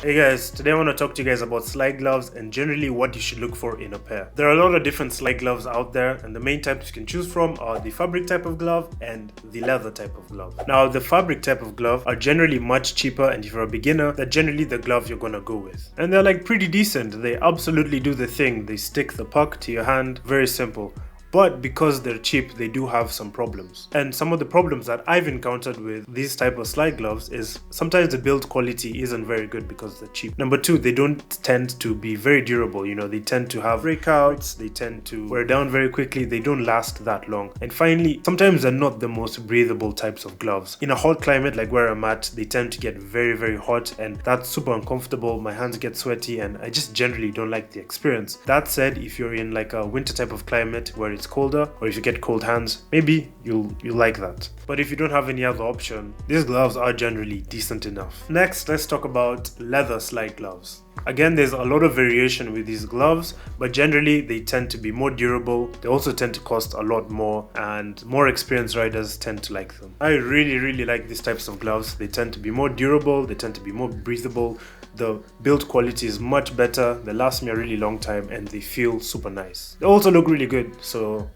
Hey guys, today I want to talk to you guys about slide gloves and generally what you should look for in a pair. There are a lot of different slide gloves out there, and the main types you can choose from are the fabric type of glove and the leather type of glove. Now, the fabric type of glove are generally much cheaper, and if you're a beginner, they're generally the glove you're gonna go with. And they're like pretty decent. They absolutely do the thing. They stick the puck to your hand. Very simple. But because they're cheap, they do have some problems. And some of the problems that I've encountered with these type of slide gloves is sometimes the build quality isn't very good because they're cheap. Number two, they don't tend to be very durable. They tend to have breakouts, they tend to wear down very quickly, they don't last that long. And finally, sometimes they're not the most breathable types of gloves. In a hot climate like where I'm at, they tend to get very, very hot, and that's super uncomfortable. My hands get sweaty, and I just generally don't like the experience. That said, if you're in like a winter type of climate where it's colder, or if you get cold hands, maybe you'll like that. But if you don't have any other option, these gloves are generally decent enough. Next, let's talk about leather slide gloves. Again, there's a lot of variation with these gloves, but generally they tend to be more durable. They also tend to cost a lot more, and more experienced riders tend to like them. I really like these types of gloves. They tend to be more durable, they tend to be more breathable. The build quality is much better, they last me a really long time, and they feel super nice. They also look really good, so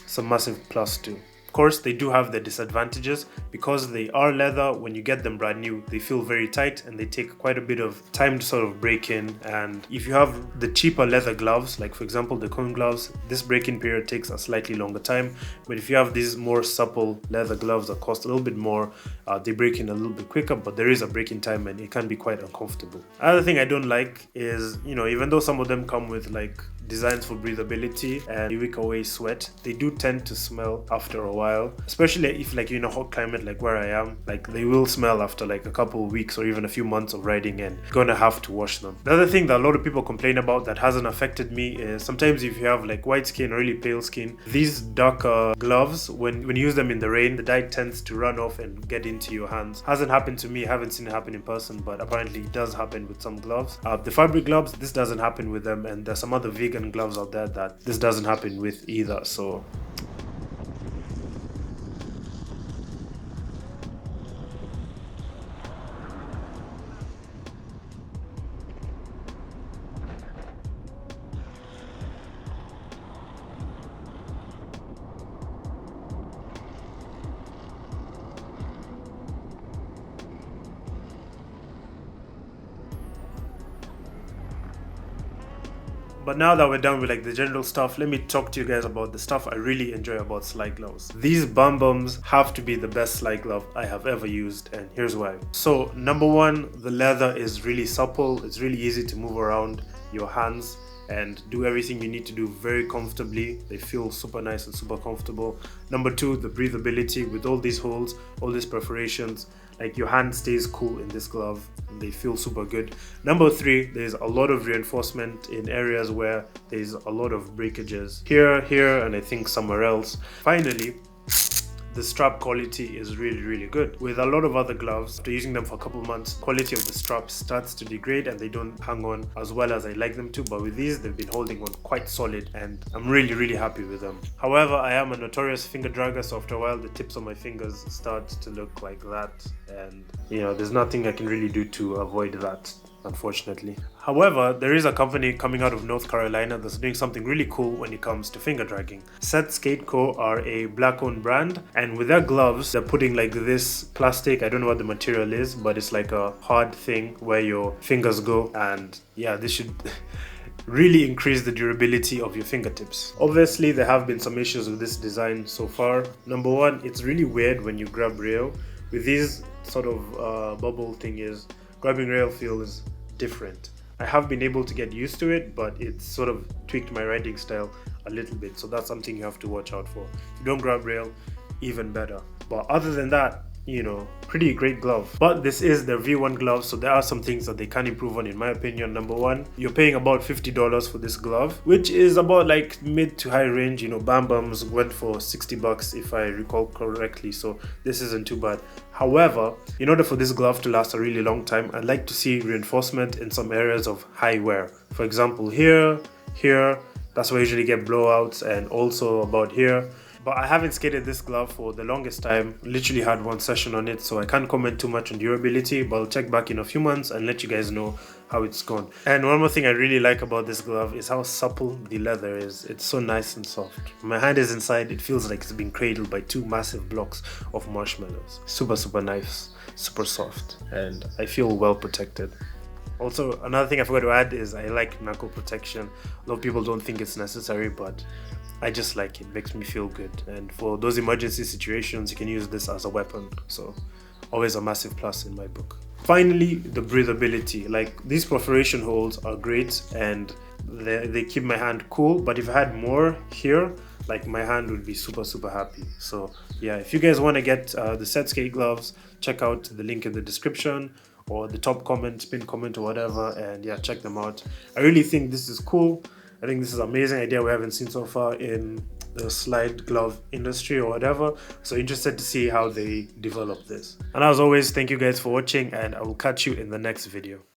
it's a massive plus too. Of course, they do have their disadvantages. Because they are leather, when you get them brand new, they feel very tight and they take quite a bit of time to sort of break in. And if you have the cheaper leather gloves, like for example the cone gloves, this break-in period takes a slightly longer time. But if you have these more supple leather gloves that cost a little bit more, they break in a little bit quicker, but there is a break-in time and it can be quite uncomfortable. Another thing I don't like is, even though some of them come with like designs for breathability and they wick away sweat, they do tend to smell after a while, especially if like you're in a hot climate like where I am. Like they will smell after like a couple of weeks or even a few months of riding, and you're gonna have to wash them. The other thing that a lot of people complain about that hasn't affected me is sometimes if you have like white skin or really pale skin, these darker gloves, when you use them in the rain, the dye tends to run off and get into your hands. Hasn't happened to me, I haven't seen it happen in person, but apparently it does happen with some gloves. The fabric gloves, this doesn't happen with them, and there's some other vegan gloves out there that this doesn't happen with either, so But now that we're done with like the general stuff, let me talk to you guys about the stuff I really enjoy about slide gloves. These Bum Bums have to be the best slide glove I have ever used, and here's why. So number one, the leather is really supple. It's really easy to move around your hands and do everything you need to do very comfortably. They feel super nice and super comfortable. Number two, the breathability. With all these holes, all these perforations, like your hand stays cool in this glove and they feel super good. Number three, there's a lot of reinforcement in areas where there's a lot of breakages. Here, and I think somewhere else. Finally, the strap quality is really good. With a lot of other gloves, after using them for a couple months, quality of the strap starts to degrade and they don't hang on as well as I like them to. But with these, they've been holding on quite solid, and I'm really happy with them. However, I am a notorious finger dragger, so after a while the tips of my fingers start to look like that, and there's nothing I can really do to avoid that, unfortunately. However, there is a company coming out of North Carolina that's doing something really cool when it comes to finger dragging. Setskate Co. are a black-owned brand, and with their gloves, they're putting like this plastic, I don't know what the material is, but it's like a hard thing where your fingers go, and yeah, this should really increase the durability of your fingertips. Obviously, there have been some issues with this design so far. Number one, it's really weird when you grab rail. With these sort of bubble thing is, grabbing rail feels different. I have been able to get used to it, but it's sort of tweaked my riding style a little bit, so that's something you have to watch out for. If you don't grab rail, even better. But other than that, pretty great glove. But this is their V1 glove, so there are some things that they can improve on in my opinion. Number one, you're paying about $50 for this glove, which is about like mid to high range. Bum Bums went for $60 if I recall correctly, so this isn't too bad. However, in order for this glove to last a really long time, I'd like to see reinforcement in some areas of high wear. For example, here, that's where I usually get blowouts, and also about here. but I haven't skated this glove for the longest time. Literally had one session on it, so I can't comment too much on durability, but I'll check back in a few months and let you guys know how it's gone. And one more thing I really like about this glove is how supple the leather is. It's so nice and soft. My hand is inside, it feels like it's been cradled by two massive blocks of marshmallows. Super nice, super soft, and I feel well protected. Also, another thing I forgot to add is I like knuckle protection. A lot of people don't think it's necessary, but I just like it. Makes me feel good. And for those emergency situations, you can use this as a weapon. So always a massive plus in my book. Finally, the breathability. Like, these perforation holes are great and they keep my hand cool. But if I had more here, like, my hand would be super happy. So yeah, if you guys want to get the Setskate gloves, check out the link in the description or the top comment, pinned comment or whatever, and yeah, check them out. I really think this is cool. I think this is an amazing idea we haven't seen so far in the slide glove industry or whatever. So interested to see how they develop this. And as always, thank you guys for watching, and I will catch you in the next video.